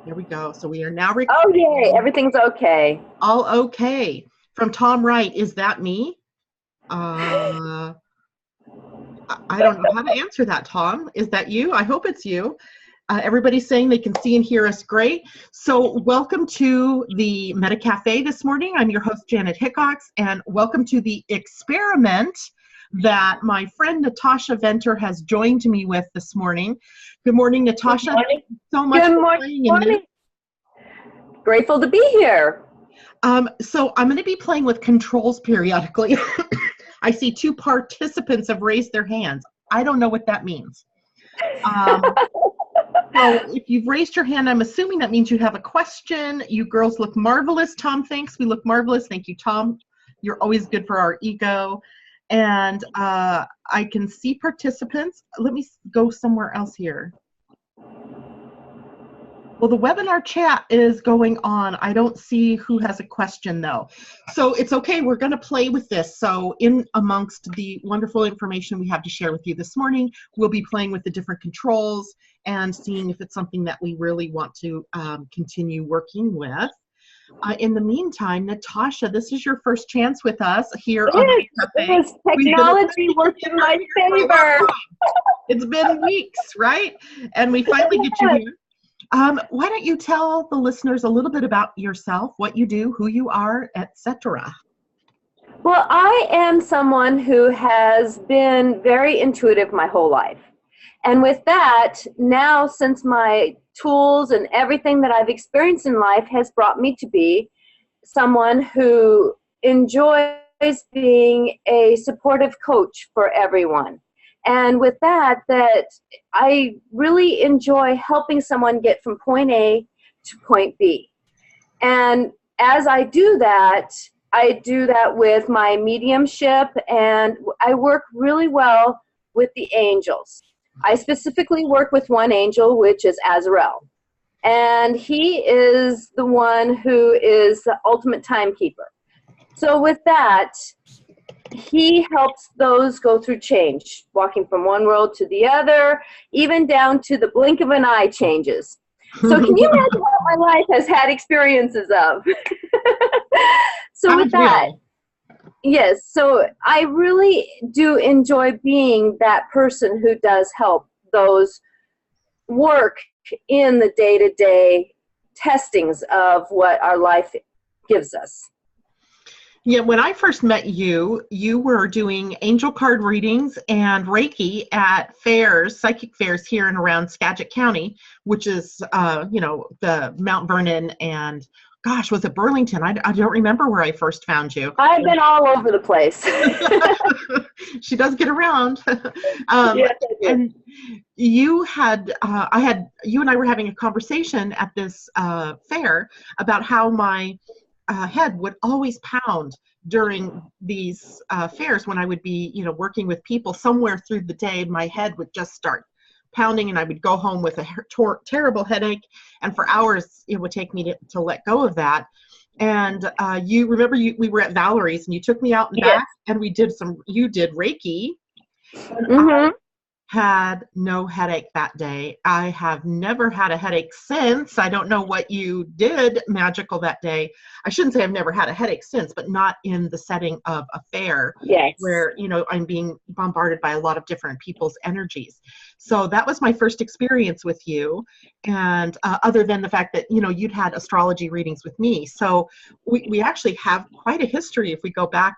There we go. So we are now Oh, yay. recording. Everything's okay. All okay. From Tom Wright. Is that me? Uh, I don't know how to answer that, Tom. Is that you? I hope it's you. Everybody's saying they can see and hear us great. So welcome to the Meta Cafe this morning. I'm your host, Janet Hickox, and welcome to the experiment that my friend Natasha Venter has joined me with this morning. Good morning, Natasha. Good morning. Thank you so much Good for morning. playing in this. Grateful to be here. So I'm going to be playing with controls periodically. I see two participants have raised their hands. I don't know what that means. So if you've raised your hand, I'm assuming that means you have a question. You girls look marvelous. Tom thinks we look marvelous. Thank you, Tom. You're always good for our ego. And I can see participants. Let me go somewhere else here. Well, the webinar chat is going on. I don't see who has a question, though. So it's okay. We're going to play with this. So in amongst the wonderful information we have to share with you this morning, we'll be playing with the different controls and seeing if it's something that we really want to continue working with. In the meantime, Natasha, this is your first chance with us here on the Cafe. Yes, technology worked in my favor. It's been weeks, right? And we finally get you here. Why don't you tell the listeners a little bit about yourself, what you do, who you are, etc. Well, I am someone who has been very intuitive my whole life. And with that, now since my tools and everything that I've experienced in life has brought me to be someone who enjoys being a supportive coach for everyone. And with that I really enjoy helping someone get from point A to point B. And as I do that with my mediumship, and I work really well with the angels. I specifically work with one angel, which is Azrael. And he is the one who is the ultimate timekeeper. So with that, he helps those go through change, walking from one world to the other, even down to the blink of an eye changes. So can you imagine what my life has had experiences of? So with that, yes, so I really do enjoy being that person who does help those work in the day-to-day testings of what our life gives us. Yeah, when I first met you, you were doing angel card readings and Reiki at fairs, psychic fairs here and around Skagit County, which is, the Mount Vernon and, gosh, was it Burlington? I don't remember where I first found you. I've been all over the place. She does get around. Yes, and you had, you and I were having a conversation at this fair about how my head would always pound during these fairs when I would be, working with people. Somewhere through the day, my head would just start pounding, and I would go home with a terrible headache. And for hours, it would take me to let go of that. And you remember, we were at Valerie's, and you took me out and back, and you did Reiki. Mm-hmm. Had no headache that day. I have never had a headache since. I don't know what you did magical that day. I shouldn't say I've never had a headache since, but not in the setting of a fair where, I'm being bombarded by a lot of different people's energies. So that was my first experience with you. And other than the fact that, you'd had astrology readings with me. So we actually have quite a history if we go back,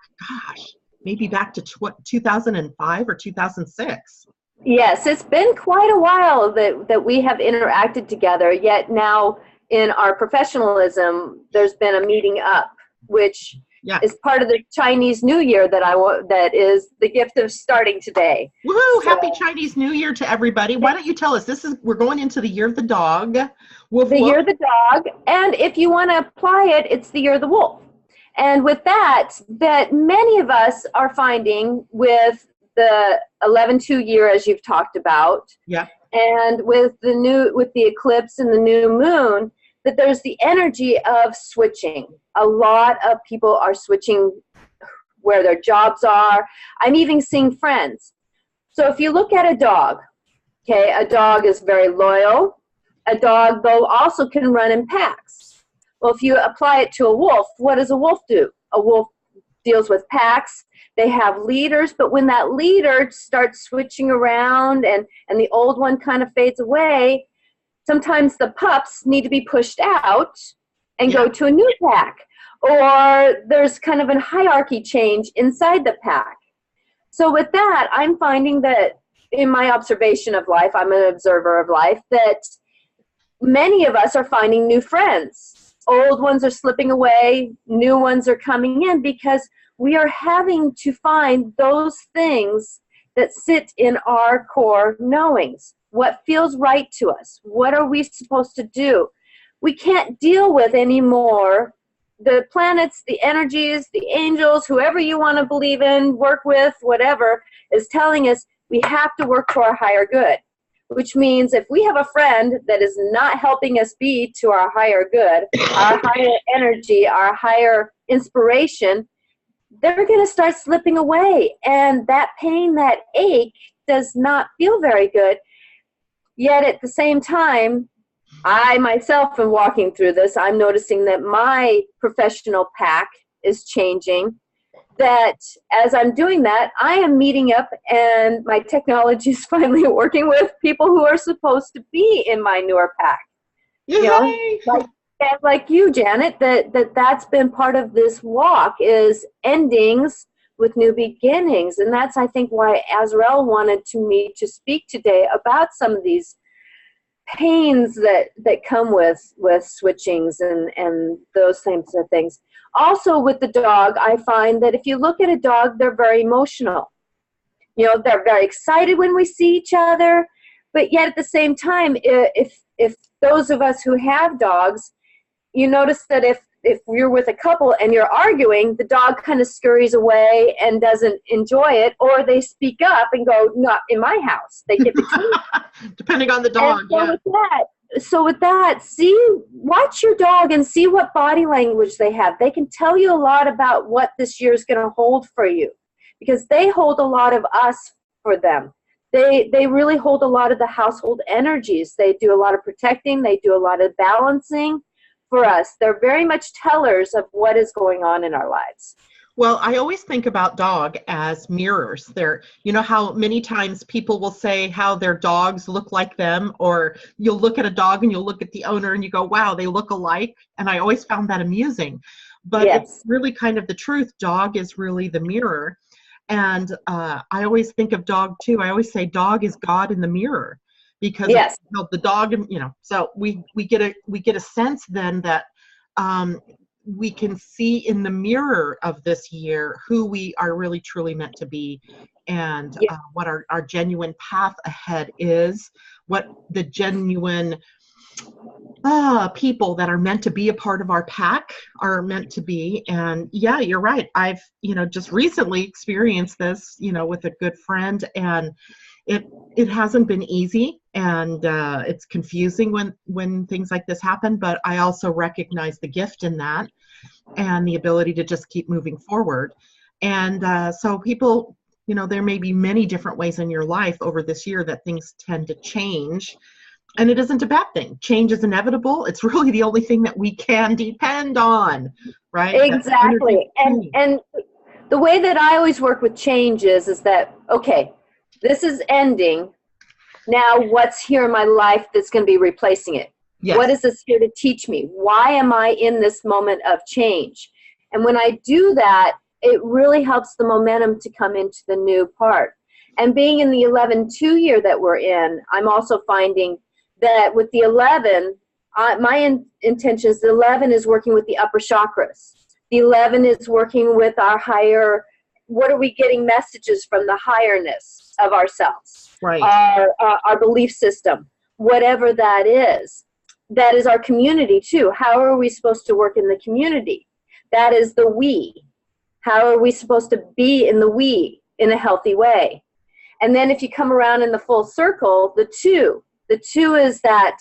maybe back to 2005 or 2006. Yes, it's been quite a while that we have interacted together, yet now in our professionalism, there's been a meeting up, which is part of the Chinese New Year that is the gift of starting today. Woohoo! So, Happy Chinese New Year to everybody. Why don't you tell us, we're going into the year of the dog. Woof, the year of the dog, and if you want to apply it, it's the year of the wolf. And with that many of us are finding with the 11-2 year, as you've talked about, and with the eclipse and the new moon, that there's the energy of switching. A lot of people are switching where their jobs are. I'm even seeing friends. So if you look at a dog, a dog is very loyal. a dog, though, also can run in packs. Well, if you apply it to a wolf, what does a wolf do? A wolf deals with packs. They have leaders, but when that leader starts switching around and the old one kind of fades away, sometimes the pups need to be pushed out and go to a new pack. Or there's kind of a hierarchy change inside the pack. So with that, I'm finding that in my observation of life, I'm an observer of life, that many of us are finding new friends. Old ones are slipping away, new ones are coming in, because we are having to find those things that sit in our core knowings. What feels right to us? What are we supposed to do? We can't deal with anymore the planets, the energies, the angels, whoever you want to believe in, work with, whatever, is telling us we have to work for our higher good. Which means if we have a friend that is not helping us be to our higher good, our higher energy, our higher inspiration, they're going to start slipping away. And that pain, that ache, does not feel very good. Yet at the same time, I myself am walking through this. I'm noticing that my professional pack is changing. That as I'm doing that, I am meeting up and my technology is finally working with people who are supposed to be in my newer pack. Yay! You know, like you, Janet, that's been part of this walk, is endings with new beginnings. And that's, I think, why Azrael wanted me to speak today about some of these pains that come with switchings and those types of things. Also with the dog, I find that if you look at a dog, they're very emotional. You know, they're very excited when we see each other, but yet at the same time, if those of us who have dogs, you notice that if you're with a couple and you're arguing, the dog kind of scurries away and doesn't enjoy it, or they speak up and go, "Not in my house." They get between. Depending on the dog. So with that, watch your dog and see what body language they have. They can tell you a lot about what this year is going to hold for you, because they hold a lot of us for them. They really hold a lot of the household energies. They do a lot of protecting. They do a lot of balancing for us. They're very much tellers of what is going on in our lives. Well, I always think about dog as mirrors. You know how many times people will say how their dogs look like them, or you'll look at a dog and you'll look at the owner and you go, wow, they look alike. And I always found that amusing. But It's really kind of the truth. Dog is really the mirror. And I always think of dog too. I always say dog is God in the mirror, because the dog, you know, so we get a sense then that we can see in the mirror of this year who we are really truly meant to be, and what our genuine path ahead is, what the genuine people that are meant to be a part of our pack are meant to be. And yeah, you're right. I've, just recently experienced this, with a good friend, and it hasn't been easy, and it's confusing when things like this happen, but I also recognize the gift in that and the ability to just keep moving forward. And so people, there may be many different ways in your life over this year that things tend to change, and it isn't a bad thing. Change is inevitable. It's really the only thing that we can depend on, right? Exactly. And the way that I always work with change is that, okay, this is ending. Now what's here in my life that's going to be replacing it? Yes. What is this here to teach me? Why am I in this moment of change? And when I do that, it really helps the momentum to come into the new part. And being in the 11-2 year that we're in, I'm also finding that with the 11, my intention is the 11 is working with the upper chakras. The 11 is working with our higher, what are we getting messages from the higher-ness of ourselves, right? Our belief system, whatever that is. That is our community too. How are we supposed to work in the community? That is the we. How are we supposed to be in the we in a healthy way? And then if you come around in the full circle, the two is that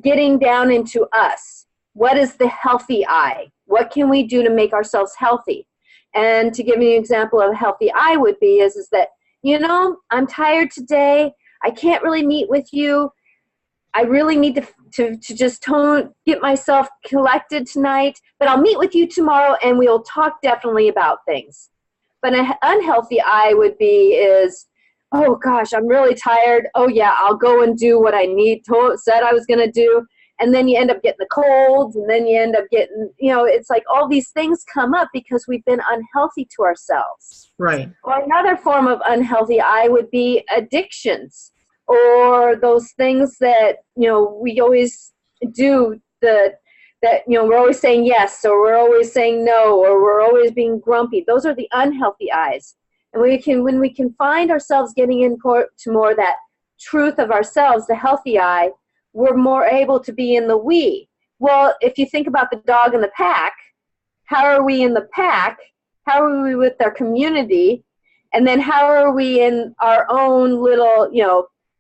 getting down into us. What is the healthy I? What can we do to make ourselves healthy? And to give you an example of a healthy I would be is that, I'm tired today. I can't really meet with you. I really need to just get myself collected tonight, but I'll meet with you tomorrow and we'll talk definitely about things. But an unhealthy I would be is, oh gosh, I'm really tired. Oh yeah, I'll go and do what I said I was going to do. And then you end up getting the colds, and then you end up getting, it's like all these things come up because we've been unhealthy to ourselves. Right. Or another form of unhealthy I would be addictions, or those things that, we always do that, we're always saying yes, or we're always saying no, or we're always being grumpy. Those are the unhealthy I's. And when we can find ourselves getting into more of that truth of ourselves, the healthy I, we're more able to be in the we. Well, if you think about the dog in the pack, how are we in the pack? How are we with our community? And then how are we in our own little,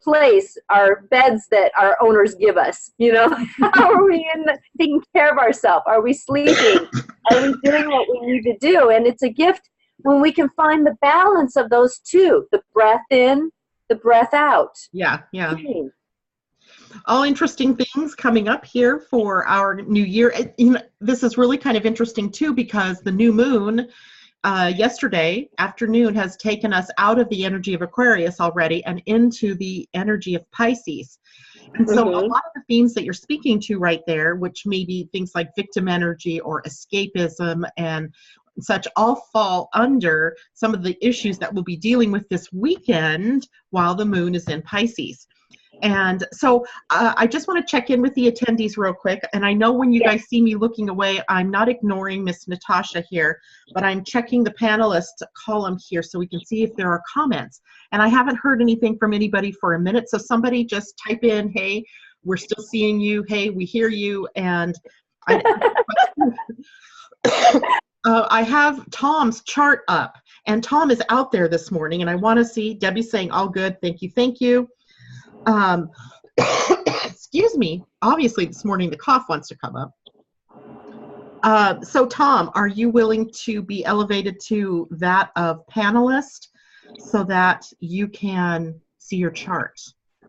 place, our beds that our owners give us? How are we taking care of ourselves? Are we sleeping? Are we doing what we need to do? And it's a gift when we can find the balance of those two, the breath in, the breath out. Yeah. All interesting things coming up here for our new year. This is really kind of interesting too, because the new moon yesterday afternoon has taken us out of the energy of Aquarius already and into the energy of Pisces. And so a lot of the themes that you're speaking to right there, which may be things like victim energy or escapism and such, all fall under some of the issues that we'll be dealing with this weekend while the moon is in Pisces. And so I just want to check in with the attendees real quick. And I know when you guys see me looking away, I'm not ignoring Miss Natasha here, but I'm checking the panelist column here so we can see if there are comments. And I haven't heard anything from anybody for a minute. So somebody just type in, hey, we're still seeing you. Hey, we hear you. And I have Tom's chart up. And Tom is out there this morning. And I want to see Debbie saying, all good. Thank you. Thank you. Excuse me. Obviously, this morning the cough wants to come up. So, Tom, are you willing to be elevated to that of panelist so that you can see your chart?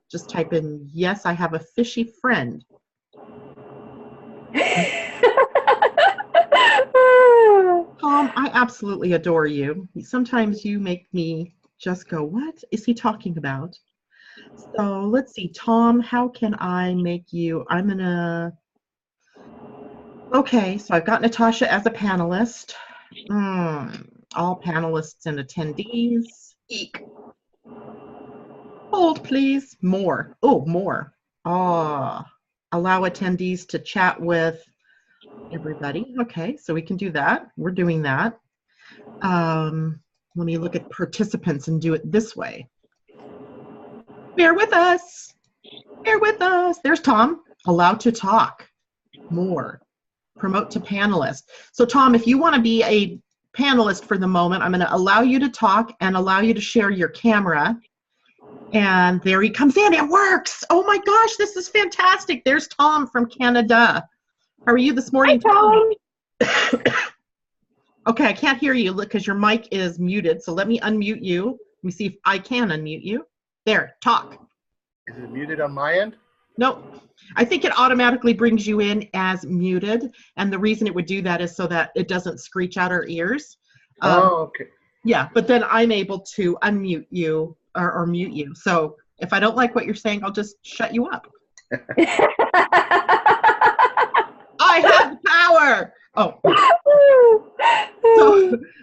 Just type in, yes, I have a fishy friend. Tom, I absolutely adore you. Sometimes you make me just go, what is he talking about? So let's see, Tom, how can I make you, okay, so I've got Natasha as a panelist. All panelists and attendees. Eek. Hold, please. More. Oh, more. Allow attendees to chat with everybody. Okay, so we can do that. We're doing that. Let me look at participants and do it this way. Bear with us. Bear with us. There's Tom. Allow to talk. More. Promote to panelist. So Tom, if you want to be a panelist for the moment, I'm going to allow you to talk and allow you to share your camera. And there he comes in. It works. Oh my gosh, this is fantastic. There's Tom from Canada. How are you this morning, Hi, Tom? Okay, I can't hear you because your mic is muted. So let me unmute you. Let me see if I can unmute you. There, talk. Is it muted on my end? Nope. I think it automatically brings you in as muted. And the reason it would do that is so that it doesn't screech out our ears. Okay. Yeah, but then I'm able to unmute you or mute you. So if I don't like what you're saying, I'll just shut you up. I have power. Oh.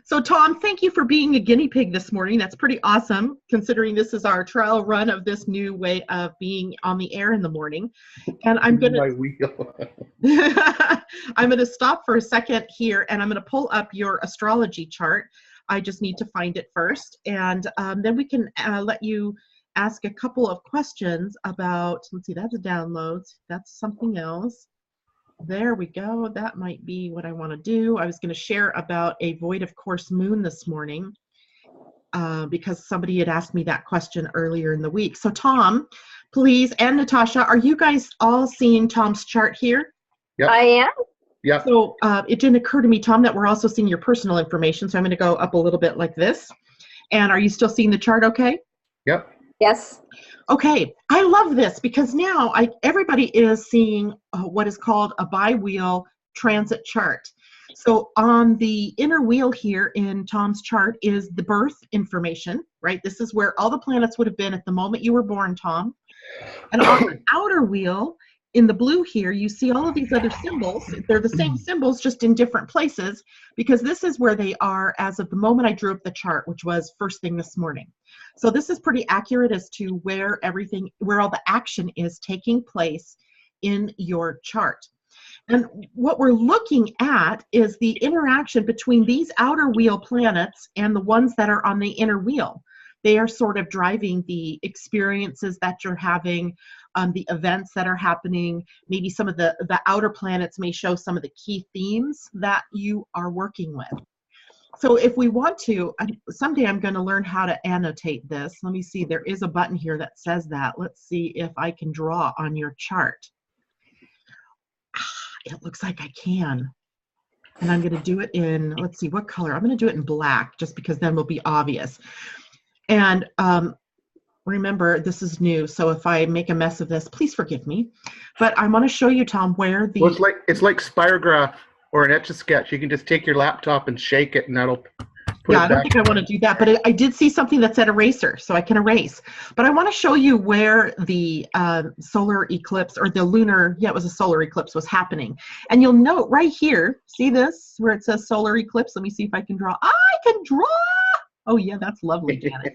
So Tom, thank you for being a guinea pig this morning. That's pretty awesome, considering this is our trial run of this new way of being on the air in the morning. And I'm going to stop for a second here, and I'm going to pull up your astrology chart. I just need to find it first, and then we can let you ask a couple of questions about, let's see, that's a download. That's something else. There we go. That might be what I want to do. I was going to share about a void of course moon this morning because somebody had asked me that question earlier in the week. So Tom, please, and Natasha, are you guys all seeing Tom's chart here? Yep. I am. Yeah. So it didn't occur to me, Tom, that we're also seeing your personal information. So I'm going to go up a little bit like this. And are you still seeing the chart okay? Yep. Yes. Okay, I love this because now everybody is seeing what is called a bi-wheel transit chart. So on the inner wheel here in Tom's chart is the birth information, right? This is where all the planets would have been at the moment you were born, Tom. And on the outer wheel, in the blue here, you see all of these other symbols. They're the same symbols, just in different places, because this is where they are as of the moment I drew up the chart, which was first thing this morning. So this is pretty accurate as to where all the action is taking place in your chart. And what we're looking at is the interaction between these outer wheel planets and the ones that are on the inner wheel. They are sort of driving the experiences that you're having, the events that are happening. Maybe some of the outer planets may show some of the key themes that you are working with. So if we want to, someday I'm going to learn how to annotate this. Let me see, there is a button here that says that. Let's see if I can draw on your chart. It looks like I can. And I'm going to do it in, let's see, what color? I'm going to do it in black, just because then will be obvious. And remember, this is new, so if I make a mess of this, please forgive me. But I want to show you, Tom, where the... Well, it's like Spirograph or an Etch-a-Sketch. You can just take your laptop and shake it, and that'll put Yeah, it I don't back. think I want to do that, but I did see something that said eraser, so I can erase. But I want to show you where the solar eclipse, or the lunar, yeah, it was a solar eclipse, was happening. And you'll note right here, see this, where it says solar eclipse? Let me see if I can draw. I can draw! Oh, yeah, that's lovely, Janet.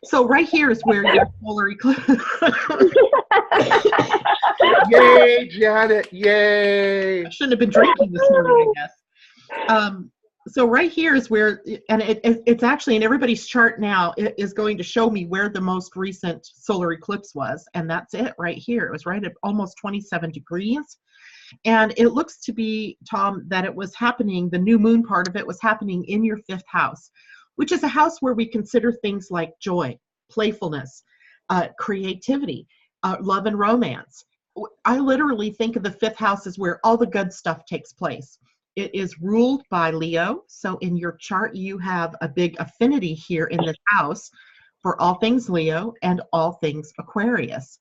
So right here is where your solar eclipse... Yay, Janet, yay! I shouldn't have been drinking this morning, I guess. So right here is where, and it's actually in everybody's chart now, it is going to show me where the most recent solar eclipse was, and that's it right here. It was right at almost 27 degrees. And it looks to be, Tom, that it was happening, the new moon part of it was happening in your 5th house, which is a house where we consider things like joy, playfulness, creativity, love and romance. I literally think of the 5th house as where all the good stuff takes place. It is ruled by Leo. So in your chart, you have a big affinity here in this house for all things Leo and all things Aquarius.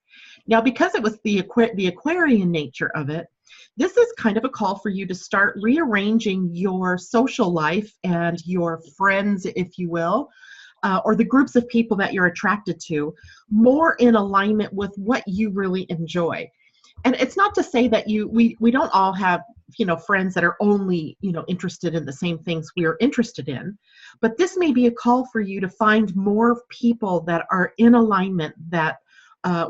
Now, because it was the Aquarian nature of it, this is kind of a call for you to start rearranging your social life and your friends, if you will, or the groups of people that you're attracted to, more in alignment with what you really enjoy. And it's not to say that we don't all have, friends that are only, interested in the same things we are interested in, but this may be a call for you to find more people that are in alignment that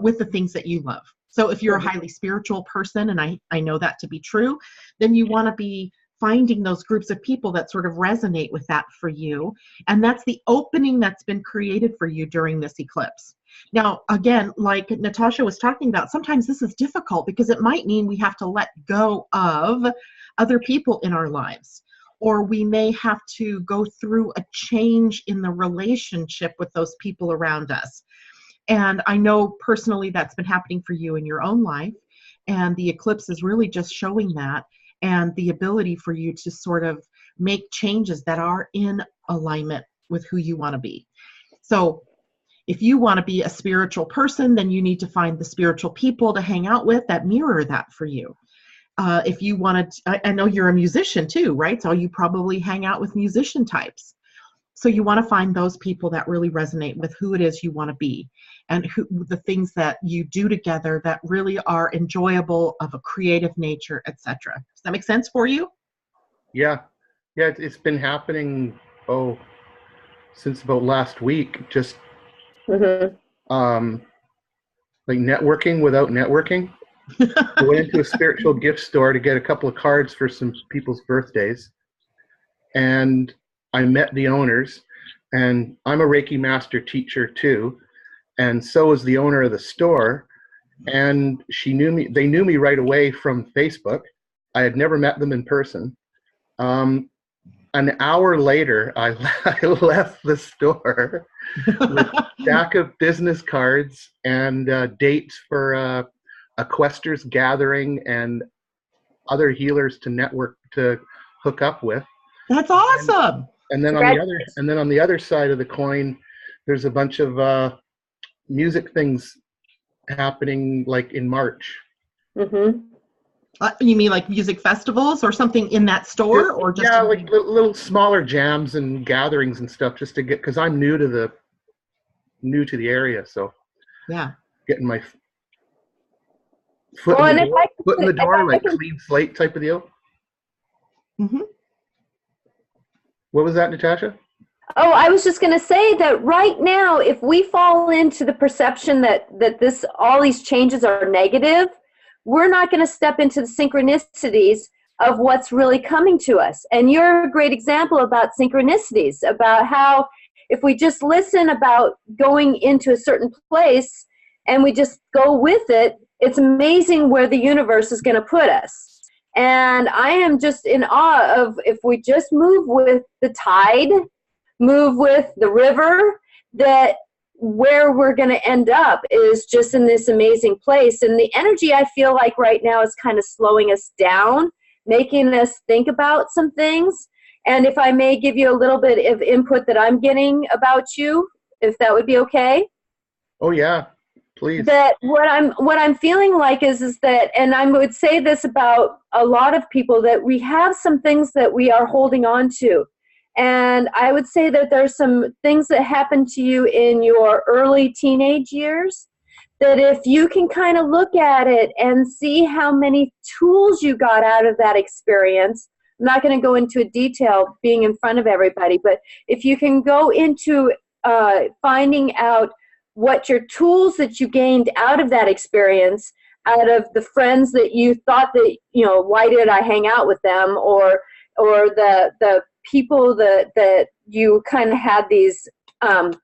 with the things that you love. So if you're a highly spiritual person, and I know that to be true, then you want to be finding those groups of people that sort of resonate with that for you. And that's the opening that's been created for you during this eclipse. Now, again, like Natasha was talking about, sometimes this is difficult because it might mean we have to let go of other people in our lives, or we may have to go through a change in the relationship with those people around us. And I know personally that's been happening for you in your own life. And the eclipse is really just showing that, and the ability for you to sort of make changes that are in alignment with who you want to be. So if you want to be a spiritual person, then you need to find the spiritual people to hang out with that mirror that for you. If you want to, I know you're a musician too, right? So you probably hang out with musician types. So you want to find those people that really resonate with who it is you want to be, and the things that you do together that really are enjoyable, of a creative nature, etc. Does that make sense for you? Yeah, it's been happening, since about last week, just like networking without networking. I went into a spiritual gift store to get a couple of cards for some people's birthdays, and I met the owners, and I'm a Reiki master teacher too, and so is the owner of the store, and they knew me right away from Facebook. I had never met them in person. An hour later, I left the store with a stack of business cards and dates for a Questers gathering and other healers to network, to hook up with. That's awesome. And then on the other side of the coin, there's a bunch of music things happening like in March. Mm-hmm. You mean like music festivals or something in that store, or just yeah, like little smaller jams and gatherings and stuff, just to get, because I'm new to the area, so yeah. getting my foot Well, in and the if door, I can, foot in the if door, I like can, clean slate type of deal. Hmm. What was that, Natasha? oh, I was just going to say that right now, if we fall into the perception that all these changes are negative, we're not going to step into the synchronicities of what's really coming to us. And you're a great example about synchronicities, about how if we just listen about going into a certain place and we just go with it, it's amazing where the universe is going to put us. And I am just in awe of if we just move with the tide, move with the river, that where we're going to end up is just in this amazing place. And the energy, I feel like right now, is kind of slowing us down, making us think about some things. And if I may give you a little bit of input that I'm getting about you, if that would be okay. Oh yeah, please. That what I'm feeling like is that, and I would say this about a lot of people, that we have some things that we are holding on to. And I would say that there's some things that happened to you in your early teenage years, that if you can kind of look at it and see how many tools you got out of that experience. I'm not going to go into detail being in front of everybody, but if you can go into finding out what your tools that you gained out of that experience, out of the friends that you thought that, why did I hang out with them, or the people that you kind of had these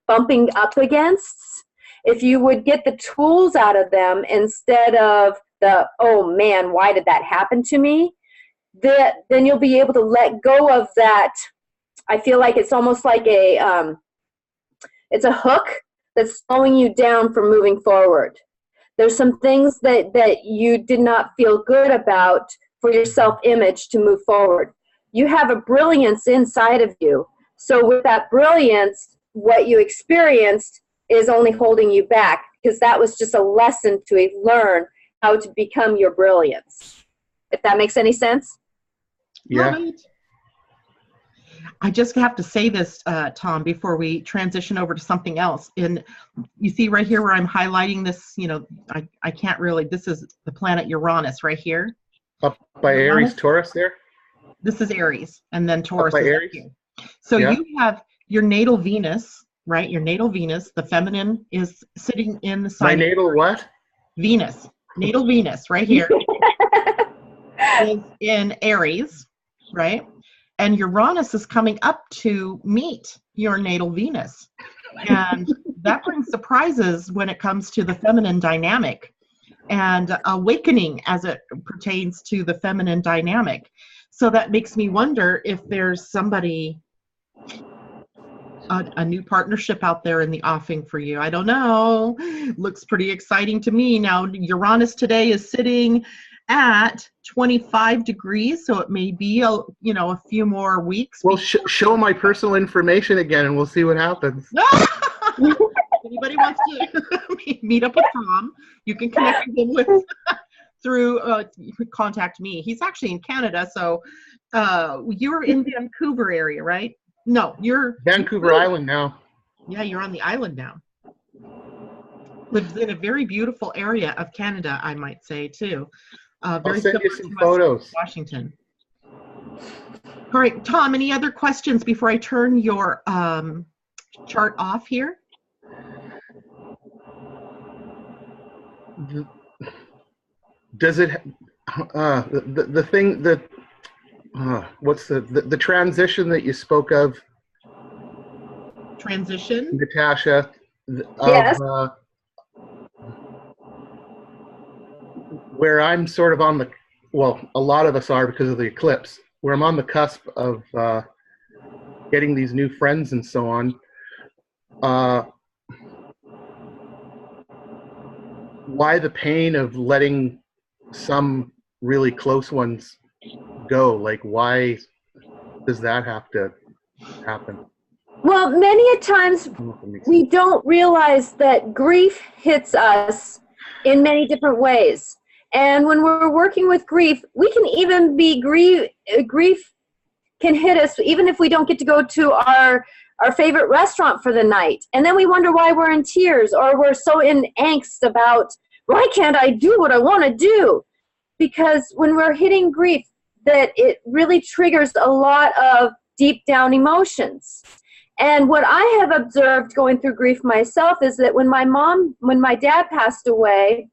bumping up against, if you would get the tools out of them instead of the, oh man, why did that happen to me, then you'll be able to let go of that. I feel like it's almost like it's a hook that's slowing you down from moving forward. There's some things that you did not feel good about for your self-image to move forward. You have a brilliance inside of you. So with that brilliance, what you experienced is only holding you back, because that was just a lesson to learn how to become your brilliance. If that makes any sense? Yeah. Right. I just have to say this, Tom, before we transition over to something else. And you see right here where I'm highlighting this, I can't really, this is the planet Uranus right here. Up by Uranus, Aries, Taurus there? This is Aries, and then Taurus Up by is Aries? up here. So yeah. You have your natal Venus, right? Your natal Venus, the feminine, is sitting in the sign. My natal what? Venus. Natal Venus right here is in Aries, right? And Uranus is coming up to meet your natal Venus. And that brings surprises when it comes to the feminine dynamic and awakening as it pertains to the feminine dynamic. So that makes me wonder if there's somebody, a new partnership out there in the offing for you. I don't know. Looks pretty exciting to me. Now, Uranus today is sitting at 25 degrees, so it may be a few more weeks. Well, show my personal information again, and we'll see what happens. If anybody wants to meet up with Tom, you can connect with him through you could contact me. He's actually in Canada, so you're in Vancouver area, right? No, you're Vancouver Island now. Yeah, you're on the island now. Lives in a very beautiful area of Canada, I might say, too. Very I'll send you similar some to photos. Washington. All right, Tom, any other questions before I turn your chart off here? Does it the thing that what's the transition that you spoke of, Transition, Natasha, Yes. Where I'm sort of on the, well, a lot of us are because of the eclipse, where I'm on the cusp of getting these new friends and so on. Why the pain of letting some really close ones go? Like, why does that have to happen? Well, many a times we don't realize that grief hits us in many different ways. And when we're working with grief, we can even be grief can hit us even if we don't get to go to our favorite restaurant for the night. And then we wonder why we're in tears, or we're so in angst about, why can't I do what I want to do? Because when we're hitting grief, that it really triggers a lot of deep down emotions. And what I have observed going through grief myself is that when my dad passed away,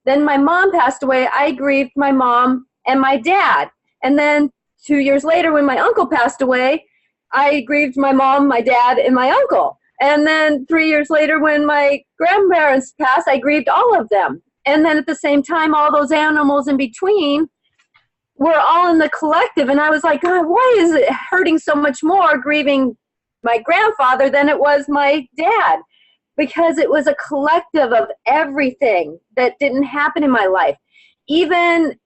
then my mom passed away, I grieved my mom and my dad. And then 2 years later, when my uncle passed away, I grieved my mom, my dad, and my uncle. And then 3 years later, when my grandparents passed, I grieved all of them. And then at the same time, all those animals in between were all in the collective. And I was like, God, why is it hurting so much more grieving my grandfather than it was my dad? Because it was a collective of everything that didn't happen in my life. Even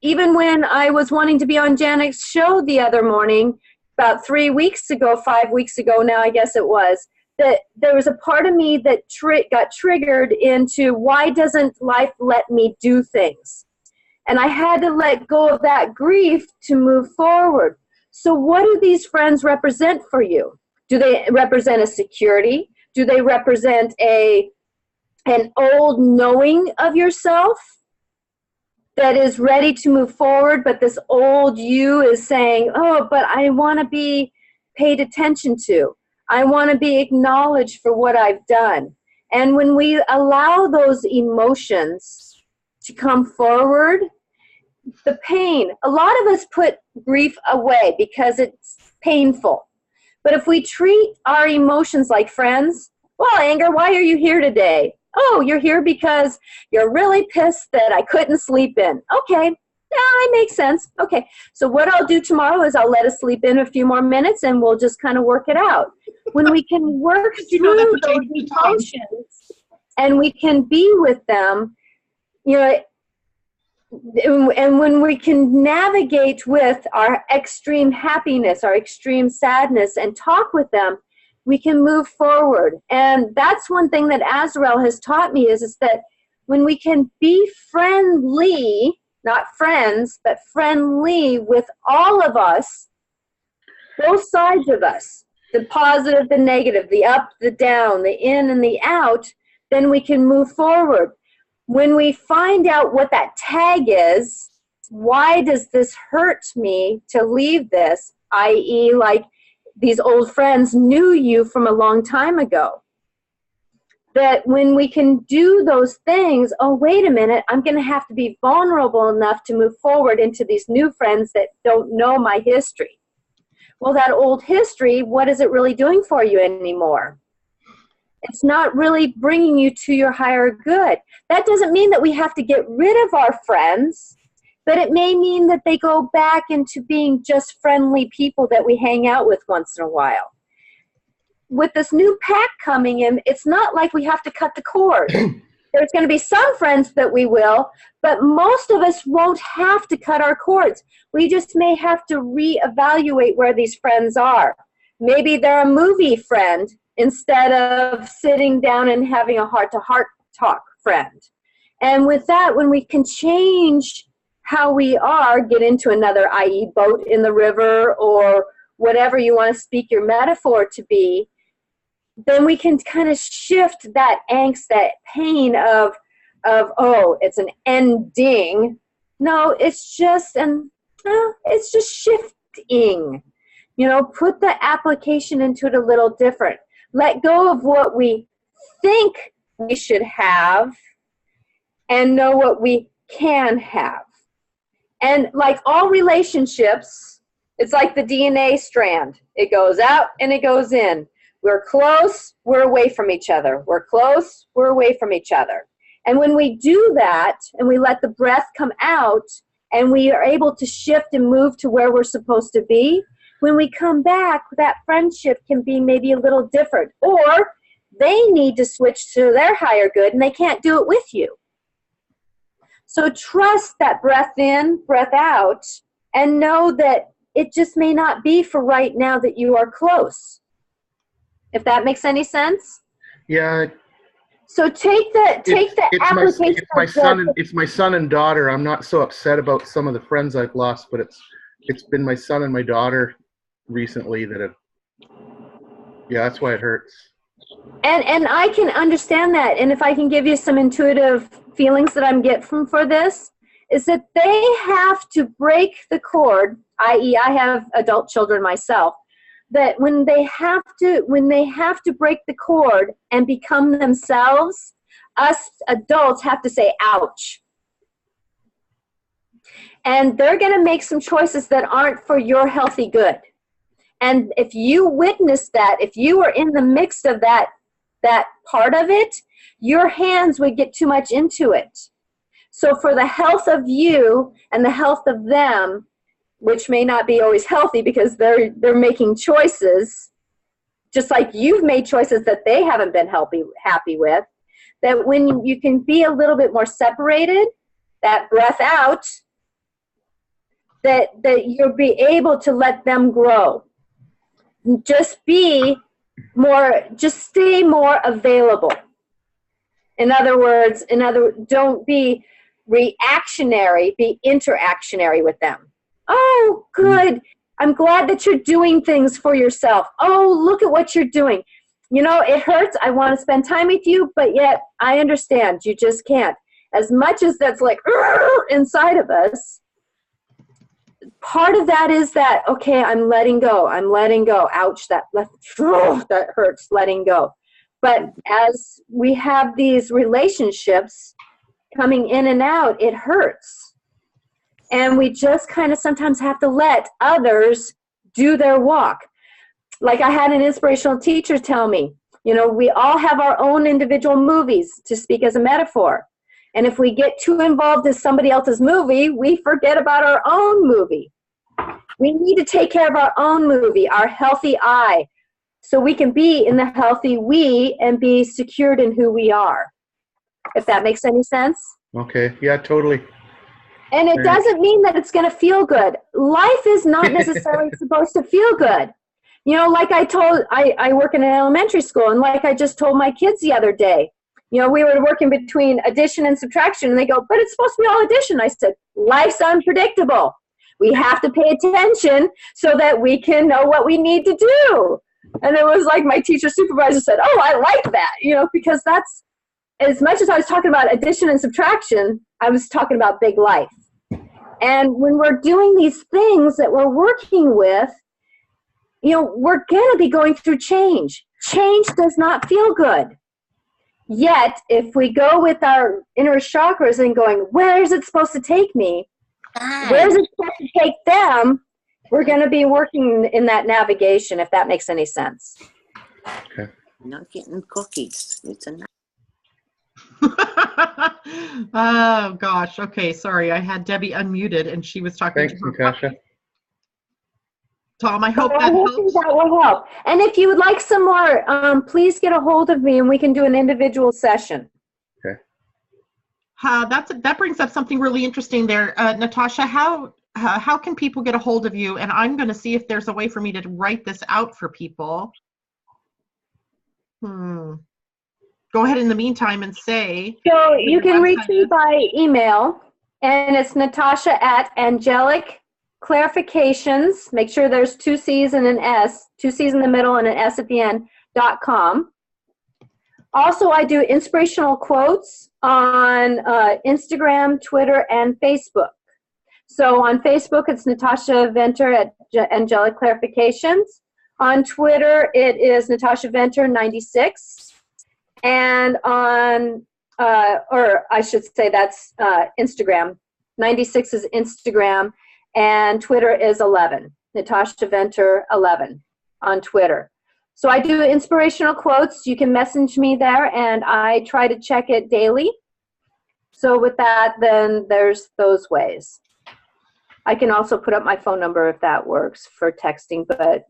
when I was wanting to be on Janet's show the other morning, about 3 weeks ago, 5 weeks ago now, I guess it was, that there was a part of me that got triggered into, why doesn't life let me do things? And I had to let go of that grief to move forward. So what do these friends represent for you? Do they represent a security? Do they represent an old knowing of yourself that is ready to move forward, but this old you is saying, oh, but I want to be paid attention to. I want to be acknowledged for what I've done. And when we allow those emotions to come forward, the pain, a lot of us put grief away because it's painful. But if we treat our emotions like friends, well, anger, why are you here today? Oh, you're here because you're really pissed that I couldn't sleep in. Okay, yeah, it makes sense. Okay, so what I'll do tomorrow is I'll let us sleep in a few more minutes and we'll just kind of work it out. When we can work through those emotions and we can be with them, you know, and when we can navigate with our extreme happiness, our extreme sadness, and talk with them, we can move forward. And that's one thing that Azrael has taught me is that when we can be friendly, not friends, but friendly with all of us, both sides of us, the positive, the negative, the up, the down, the in and the out, then we can move forward. When we find out what that tag is, why does this hurt me to leave this, i.e. like these old friends knew you from a long time ago, that when we can do those things, oh, wait a minute, I'm going to have to be vulnerable enough to move forward into these new friends that don't know my history. Well, that old history, what is it really doing for you anymore? It's not really bringing you to your higher good. That doesn't mean that we have to get rid of our friends, but it may mean that they go back into being just friendly people that we hang out with once in a while. With this new pack coming in, it's not like we have to cut the cord. There's going to be some friends that we will, but most of us won't have to cut our cords. We just may have to reevaluate where these friends are. Maybe they're a movie friend instead of sitting down and having a heart-to-heart talk friend. And with that, when we can change how we are, get into another, i.e. boat in the river or whatever you want to speak your metaphor to be, then we can kind of shift that angst, that pain of oh, it's an ending. No, it's just shifting. You know, put the application into it a little different. Let go of what we think we should have and know what we can have. And like all relationships, it's like the DNA strand. It goes out and it goes in. We're close, we're away from each other. We're close, we're away from each other. And when we do that and we let the breath come out and we are able to shift and move to where we're supposed to be, when we come back, that friendship can be maybe a little different. Or they need to switch to their higher good and they can't do it with you. So trust that breath in, breath out, and know that it just may not be for right now that you are close. if that makes any sense. Yeah. So take the application. It's my son and daughter. I'm not so upset about some of the friends I've lost, but it's been my son and my daughter recently that have. Yeah, that's why it hurts. And I can understand that. And if I can give you some intuitive feelings that I'm getting for this, is that they have to break the cord, i.e. I have adult children myself, that when they have to break the cord and become themselves, us adults have to say, ouch. And they're going to make some choices that aren't for your healthy good. And if you witness that, if you were in the mix of that part of it, your hands would get too much into it. So for the health of you and the health of them, which may not be always healthy because they're making choices, just like you've made choices that they haven't been happy with, that when you can be a little bit more separated, that breath out, that you'll be able to let them grow. Just stay more available. In other words, don't be reactionary, be interactionary with them. Oh, good. I'm glad that you're doing things for yourself. Oh, look at what you're doing. You know, it hurts. I want to spend time with you, but yet I understand you just can't. As much as that's like inside of us, part of that is that, okay, I'm letting go. Ouch, that hurts, letting go. But as we have these relationships coming in and out, it hurts. And we just kind of sometimes have to let others do their walk. Like I had an inspirational teacher tell me, you know, we all have our own individual movies, to speak as a metaphor. And if we get too involved in somebody else's movie, we forget about our own movie. We need to take care of our own movie, our healthy I, so we can be in the healthy we and be secured in who we are. If that makes any sense? Okay. Yeah, totally. And it doesn't mean that it's going to feel good. Life is not necessarily supposed to feel good. You know, like I work in an elementary school, and like I just told my kids the other day, you know, we were working between addition and subtraction, and they go, but it's supposed to be all addition. I said, life's unpredictable. We have to pay attention so that we can know what we need to do. And it was like my teacher supervisor said, oh, I like that, you know, because that's, as much as I was talking about addition and subtraction, I was talking about big life. And when we're doing these things that we're working with, you know, we're going to be going through change. Change does not feel good. Yet, if we go with our inner chakras and going, where is it supposed to take me? Where is it supposed to take them? We're going to be working in that navigation, if that makes any sense. Okay. Not getting cookies. It's a Oh gosh. Okay, sorry. I had Debbie unmuted and she was talking. Thanks, to her. Natasha. Tom, I hope So that hopefully helps. that will help. And if you would like some more, please get a hold of me and we can do an individual session. Okay. That brings up something really interesting there. Natasha, how can people get a hold of you? And I'm going to see if there's a way for me to write this out for people. Go ahead in the meantime and say. So you can reach me by email, and it's Natasha at Angelic Clarifications. Make sure there's 2 C's and an S, 2 C's in the middle and an S at the end, .com. Also, I do inspirational quotes on Instagram, Twitter, and Facebook. So on Facebook, it's Natasha Venter at Angelic Clarifications. On Twitter, it is Natasha Venter 96. And on, or I should say that's Instagram. 96 is Instagram, and Twitter is 11. Natasha Venter 11 on Twitter. So I do inspirational quotes. You can message me there, and I try to check it daily. So with that, then there's those ways. I can also put up my phone number if that works for texting, but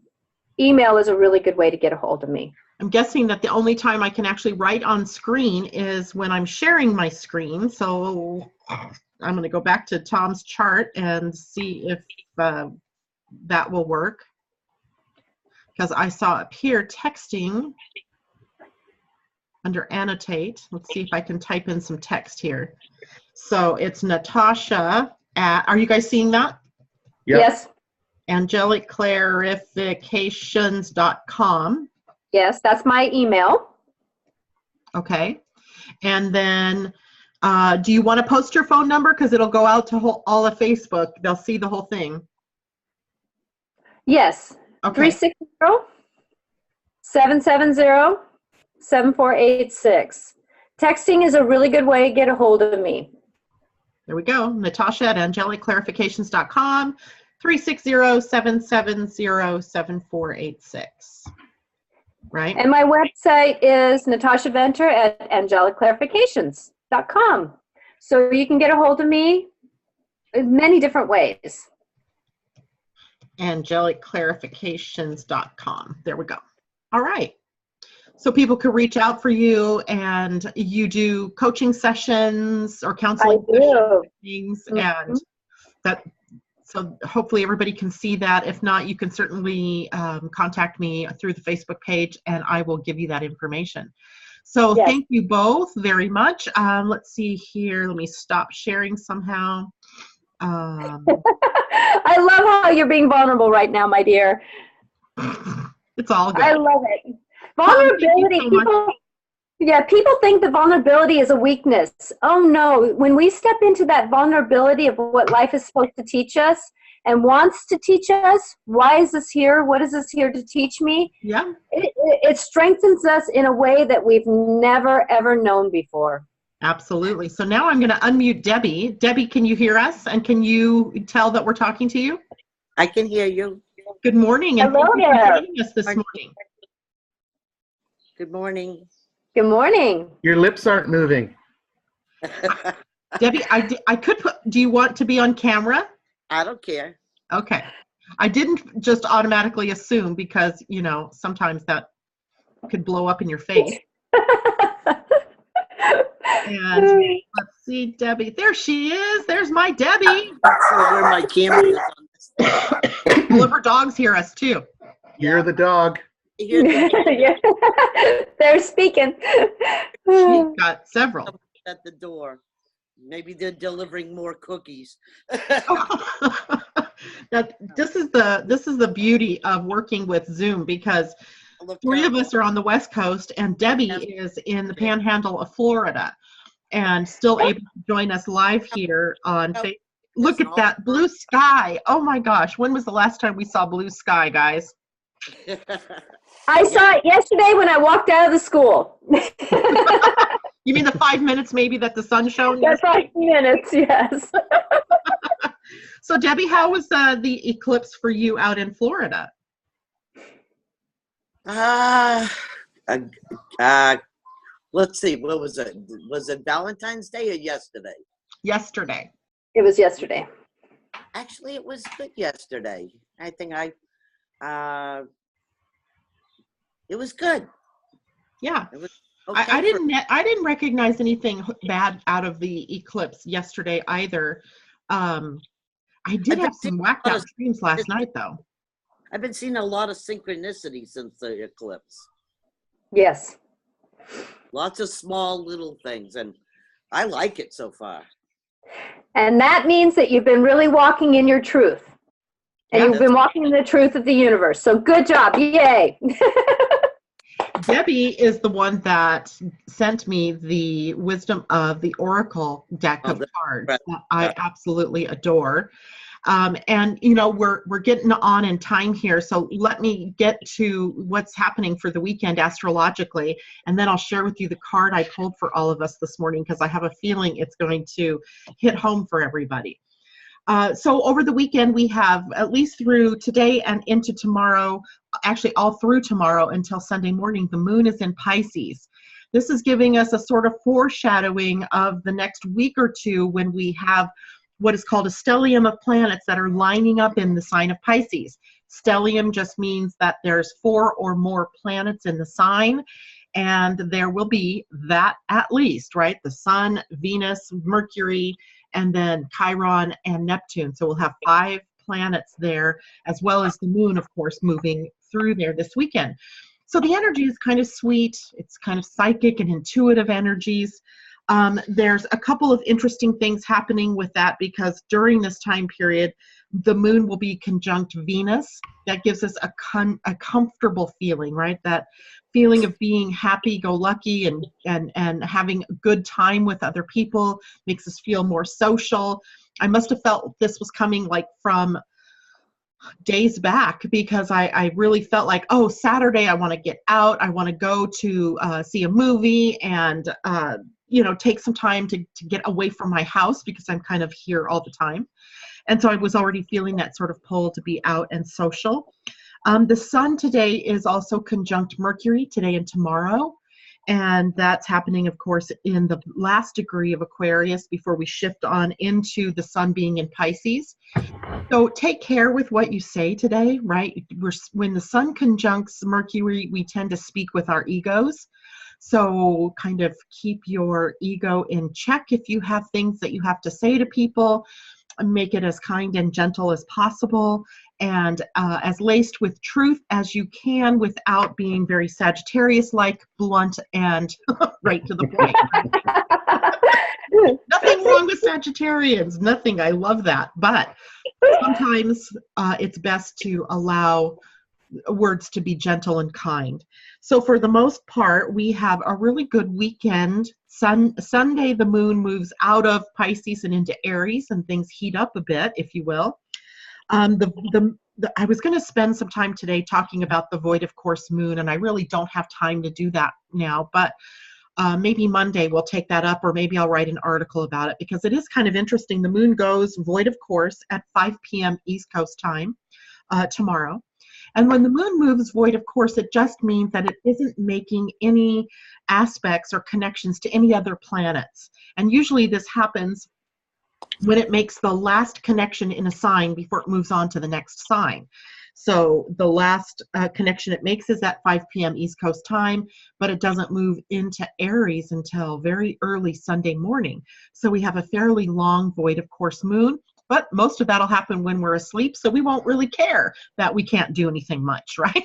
email is a really good way to get a hold of me. I'm guessing that the only time I can actually write on screen is when I'm sharing my screen. So I'm going to go back to Tom's chart and see if that will work. because I saw up here texting under annotate. Let's see if I can type in some text here. So it's Natasha at, are you guys seeing that? Yep. Yes. angelicclarifications.com. Yes, that's my email. Okay. And then do you want to post your phone number? Because it'll go out to all of Facebook. They'll see the whole thing. Yes. Okay. 360-770-7486. Texting is a really good way to get a hold of me. There we go. Natasha at angelicclarifications.com, 360-770-7486. Right? And my website is Natasha Venter at angelicclarifications.com. So you can get a hold of me in many different ways. angelicclarifications.com. There we go. All right. So people could reach out for you, and you do coaching sessions or counseling sessions, and that. So hopefully everybody can see that. If not, you can certainly contact me through the Facebook page, and I will give you that information. So Yes. Thank you both very much. Let's see here. Let me stop sharing somehow. I love how you're being vulnerable right now, my dear. It's all good. I love it. Vulnerability, people think the vulnerability is a weakness. Oh no, when we step into that vulnerability of what life is supposed to teach us and wants to teach us, why is this here? What is this here to teach me? Yeah. It strengthens us in a way that we've never, ever known before. Absolutely. So now I'm going to unmute Debbie. Debbie, can you hear us? And can you tell that we're talking to you? I can hear you. Good morning. And Hello thank you there. for joining us this morning. Good morning. Good morning. Your lips aren't moving. Debbie, I could put, do you want to be on camera? I don't care. Okay. I didn't just automatically assume because, you know, sometimes that could blow up in your face. And let's see, Debbie. There she is. There's my Debbie. That's where my camera is on this. All of her dogs hear us too. You're the dog. Yeah. They're speaking. She's got several. At the door. Maybe they're delivering more cookies. Now, this is the beauty of working with Zoom, because three of us are on the West Coast and Debbie is in the panhandle of Florida and still able to join us live here on Facebook. Look at that blue sky. Oh my gosh. When was the last time we saw blue sky, guys? I saw it yesterday when I walked out of the school. You mean the 5 minutes maybe that the sun shone? That's 5 minutes, yes. So Debbie, how was the eclipse for you out in Florida? Let's see. What was it? Was it Valentine's Day or yesterday? Yesterday. It was yesterday. Actually, it was good yesterday. I think it was good. Yeah. It was okay. I didn't recognize anything bad out of the eclipse yesterday either. I did have some whacked out dreams last night though. I've been seeing a lot of synchronicity since the eclipse. Yes. Lots of small little things, and I like it so far. And that means that you've been really walking in your truth. And Yeah, you've been walking in the truth of the universe. So good job. Yay. Debbie is the one that sent me the Wisdom of the Oracle deck of cards that I absolutely adore. And you know, we're getting on in time here, so let me get to what's happening for the weekend astrologically, and then I'll share with you the card I pulled for all of us this morning, because I have a feeling it's going to hit home for everybody. So over the weekend, we have at least through today and into tomorrow, actually all through tomorrow until Sunday morning, the moon is in Pisces. This is giving us a sort of foreshadowing of the next week or two when we have what is called a stellium of planets that are lining up in the sign of Pisces. Stellium just means that there's 4 or more planets in the sign, and there will be that at least, right? The Sun, Venus, Mercury, and then Chiron and Neptune. So we'll have 5 planets there, as well as the moon, of course, moving through there this weekend. So the energy is kind of sweet. It's kind of psychic and intuitive energies. There's a couple of interesting things happening with that, because during this time period, the moon will be conjunct Venus. That gives us a comfortable feeling, right? That feeling of being happy-go-lucky and having a good time with other people makes us feel more social. I must have felt this was coming like from days back, because I really felt like, oh, Saturday I want to get out. I want to go to see a movie and take some time to get away from my house, because I'm kind of here all the time. And so I was already feeling that sort of pull to be out and social. The sun today is also conjunct Mercury, today and tomorrow. And that's happening, of course, in the last degree of Aquarius before we shift on into the sun being in Pisces. So take care with what you say today, right? When the sun conjuncts Mercury, we tend to speak with our egos. So kind of keep your ego in check if you have things that you have to say to people. Make it as kind and gentle as possible, and as laced with truth as you can without being very Sagittarius-like, blunt, and right to the point. Nothing wrong with Sagittarians. Nothing. I love that. But sometimes it's best to allow words to be gentle and kind. So for the most part, we have a really good weekend. Sunday, the moon moves out of Pisces and into Aries, and things heat up a bit, if you will. I was going to spend some time today talking about the void of course moon, and I really don't have time to do that now, but maybe Monday we'll take that up, or maybe I'll write an article about it, because it is kind of interesting. The moon goes void of course at 5 p.m. East Coast time tomorrow. And when the moon moves void of course, it just means that it isn't making any aspects or connections to any other planets. And usually this happens when it makes the last connection in a sign before it moves on to the next sign. So the last connection it makes is at 5 p.m. East Coast time, but it doesn't move into Aries until very early Sunday morning. So we have a fairly long void of course moon. But most of that will happen when we're asleep, so we won't really care that we can't do anything much, right?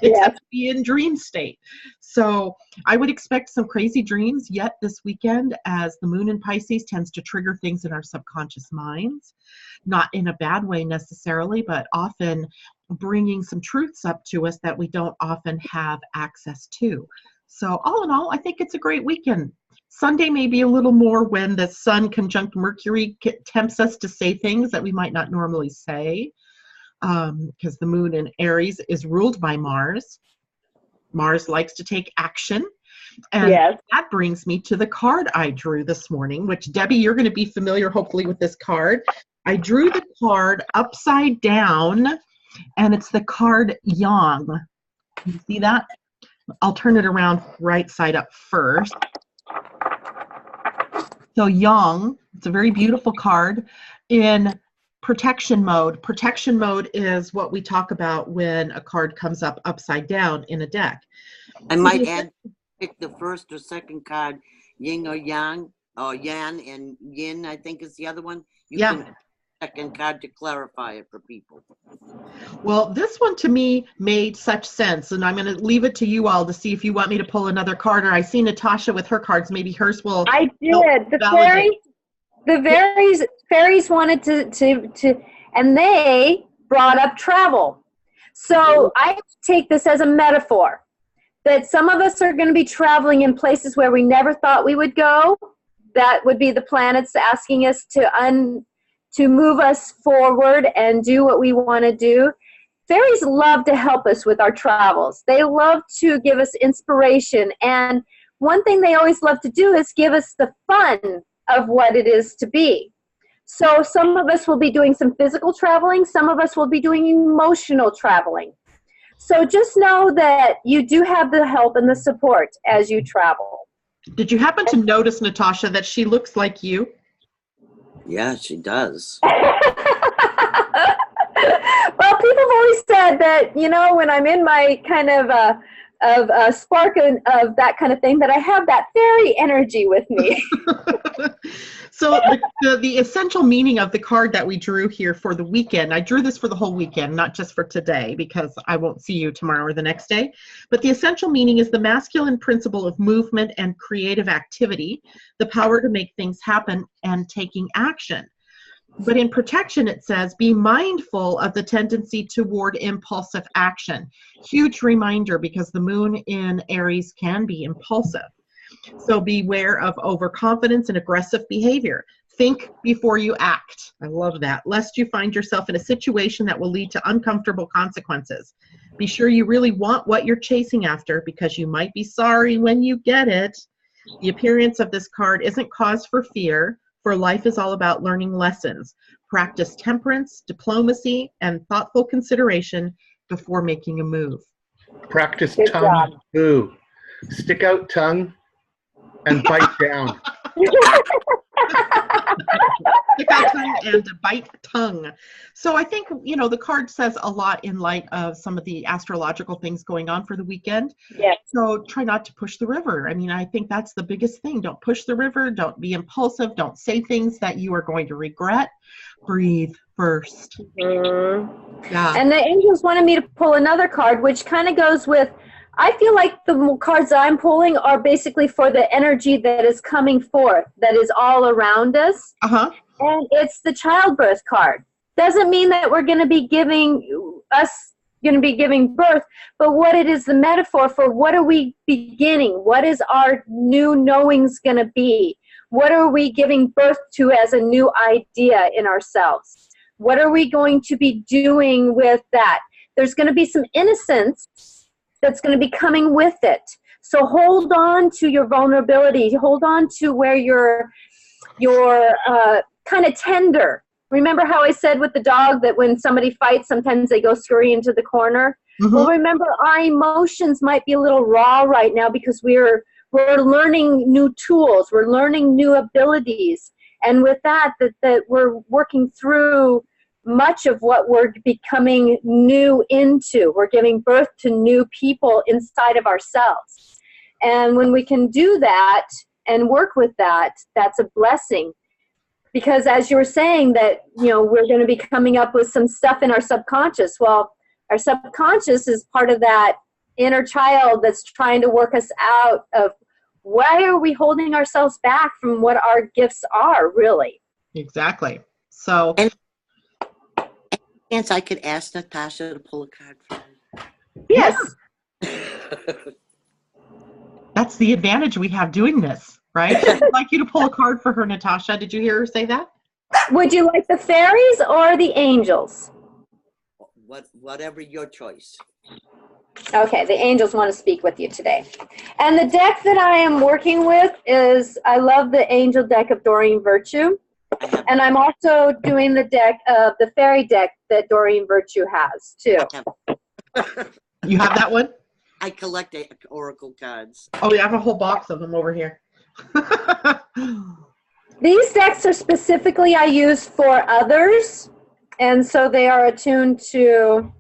Except to be in dream state. So I would expect some crazy dreams yet this weekend, as the moon in Pisces tends to trigger things in our subconscious minds. Not in a bad way necessarily, but often bringing some truths up to us that we don't often have access to. So all in all, I think it's a great weekend. Sunday may be a little more when the sun conjunct Mercury tempts us to say things that we might not normally say, because the moon in Aries is ruled by Mars. Mars likes to take action. And that brings me to the card I drew this morning, which, Debbie, you're going to be familiar hopefully with this card. I drew the card upside down, and it's the card Yang. Can you see that? I'll turn it around right side up first. So Yang, it's a very beautiful card in protection mode. Protection mode is what we talk about when a card comes up upside down in a deck. I might add, pick the first or second card, yin or yang, or yan and yin, I think is the other one. You can pick the second card to clarify it for people. Well, this one to me made such sense, and I'm going to leave it to you all to see if you want me to pull another card, or I see Natasha with her cards. Maybe hers will. I did. The fairies wanted to, and they brought up travel. So I take this as a metaphor that some of us are going to be traveling in places where we never thought we would go. That would be the planets asking us to move us forward and do what we want to do. Fairies love to help us with our travels. They love to give us inspiration. And one thing they always love to do is give us the fun of what it is to be. So some of us will be doing some physical traveling. Some of us will be doing emotional traveling. So just know that you do have the help and the support as you travel. Did you happen to notice, Natasha, that she looks like you? Yeah, she does. Well, people have always said that, when I'm in my kind of a spark of that kind of thing, that I have that fairy energy with me. So the essential meaning of the card that we drew here for the weekend, I drew this for the whole weekend, not just for today, because I won't see you tomorrow or the next day. But the essential meaning is the masculine principle of movement and creative activity, the power to make things happen and taking action. But in protection, it says, be mindful of the tendency toward impulsive action. Huge reminder, because the moon in Aries can be impulsive. So beware of overconfidence and aggressive behavior. Think before you act. I love that. Lest you find yourself in a situation that will lead to uncomfortable consequences. Be sure you really want what you're chasing after, because you might be sorry when you get it. The appearance of this card isn't cause for fear, for life is all about learning lessons. Practice temperance, diplomacy, and thoughtful consideration before making a move. Practice Good tongue. job. Boo. Stick out tongue and bite down. Stick out tongue and bite tongue. So I think, the card says a lot in light of some of the astrological things going on for the weekend. Yes. So try not to push the river. I mean, I think that's the biggest thing. Don't push the river. Don't be impulsive. Don't say things that you are going to regret. Breathe first. Mm-hmm. Yeah. And the angels wanted me to pull another card, which kind of goes with, I feel like the cards I'm pulling are basically for the energy that is coming forth, that is all around us. Uh-huh. And it's the childbirth card. Doesn't mean that we're going to be giving birth, but what it is the metaphor for, what are we beginning? What is our new knowings going to be? What are we giving birth to as a new idea in ourselves? What are we going to be doing with that? There's going to be some innocence that's going to be coming with it. So hold on to your vulnerability. Hold on to where you're kind of tender. Remember how I said with the dog that when somebody fights, sometimes they go scurry into the corner? Mm-hmm. Well, remember, our emotions might be a little raw right now because we're learning new tools. We're learning new abilities. And with that we're working through much of what we're becoming new into. We're giving birth to new people inside of ourselves. And when we can do that and work with that, that's a blessing. Because as you were saying that, we're going to be coming up with some stuff in our subconscious. Well, our subconscious is part of that inner child that's trying to work us out of why are we holding ourselves back from what our gifts are, really. Exactly. So... chance I could ask Natasha to pull a card for me? Yes. That's the advantage we have doing this, right? I'd like you to pull a card for her, Natasha. Did you hear her say that? Would you like the fairies or the angels? Whatever your choice. Okay, the angels want to speak with you today. And the deck that I am working with is, I love the angel deck of Doreen Virtue. And I'm also doing the fairy deck that Doreen Virtue has, too. You have that one? I collect oracle cards. Oh, yeah, I have a whole box of them over here. These decks are specifically I use for others, and so they are attuned to...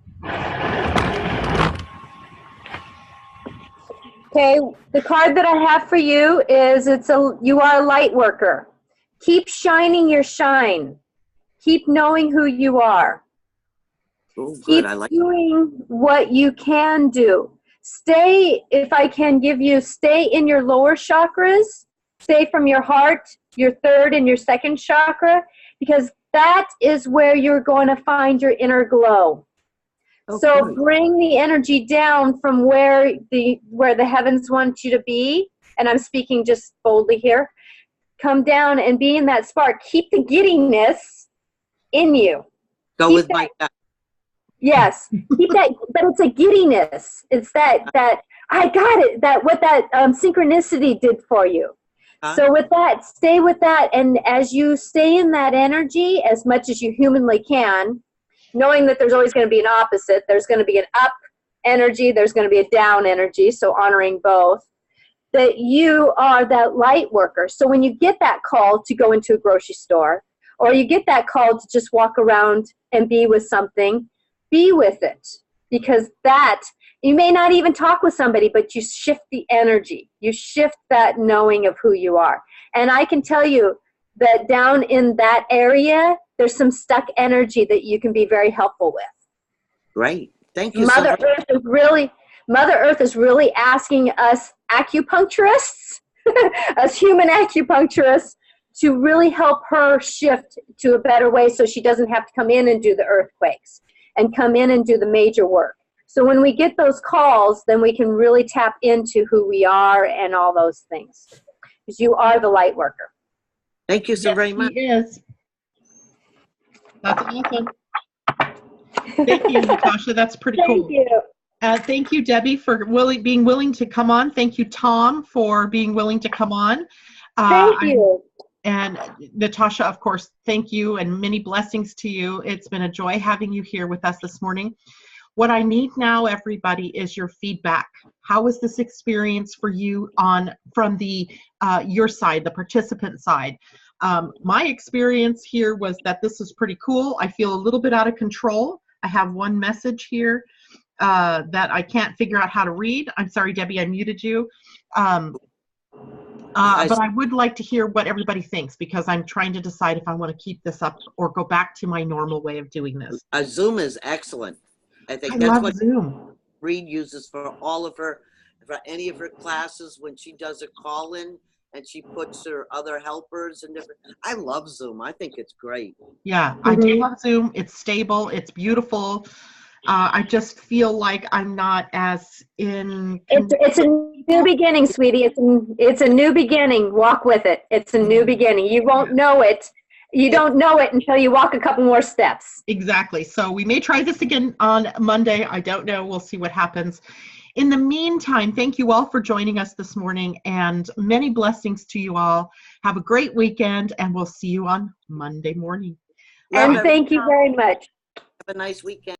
Okay, the card that I have for you is, you are a light worker. Keep shining your shine. Keep knowing who you are. Oh, good. Keep I like doing what you can do. Stay, if I can give you, stay in your lower chakras. Stay from your heart, your third and your second chakra, because that is where you're going to find your inner glow. Okay. So bring the energy down from where the heavens want you to be, and I'm speaking just boldly here. Come down and be in that spark. Keep the giddiness in you. Go with my gut. Yes, keep that, but it's a giddiness. It's that I got it. What that synchronicity did for you. So with that, stay with that, and as you stay in that energy as much as you humanly can, knowing that there's always going to be an opposite. There's going to be an up energy. There's going to be a down energy. So honoring both. That you are that light worker. So when you get that call to go into a grocery store, or you get that call to just walk around and be with something, be with it. Because that You may not even talk with somebody, but you shift the energy. You shift that knowing of who you are. And I can tell you that down in that area, there's some stuck energy that you can be very helpful with. Great. Thank you so much. Mother Earth is really asking us acupuncturists, us human acupuncturists, to really help her shift to a better way so she doesn't have to come in and do the earthquakes and come in and do the major work. So when we get those calls, then we can really tap into who we are and all those things. Because you are the light worker. Thank you so very much. Yes. That's awesome. Thank you, Natasha. That's pretty cool. Thank you. Thank you, Debbie, for being willing to come on. Thank you, Tom, for being willing to come on. Thank you. And Natasha, of course, thank you and many blessings to you. It's been a joy having you here with us this morning. What I need now, everybody, is your feedback. How was this experience for you from the your side, the participant side? My experience here was that this is pretty cool. I feel a little bit out of control. I have one message here that I can't figure out how to read. I'm sorry, Debbie, I muted you. But I would like to hear what everybody thinks, because I'm trying to decide if I want to keep this up or go back to my normal way of doing this. Zoom is excellent. I think I that's love what Zoom. Reed uses for all of her, for any of her classes when she does a call-in and she puts her other helpers and different. I love Zoom. I think it's great. Yeah, I do love Zoom. It's stable. It's beautiful. I just feel like I'm not as in. It's a new beginning, sweetie. It's a new beginning. Walk with it. It's a new beginning. You won't know it. You don't know it until you walk a couple more steps. Exactly. So we may try this again on Monday. I don't know. We'll see what happens. In the meantime, thank you all for joining us this morning, and many blessings to you all. Have a great weekend, and we'll see you on Monday morning. And thank you very much. Have a nice weekend.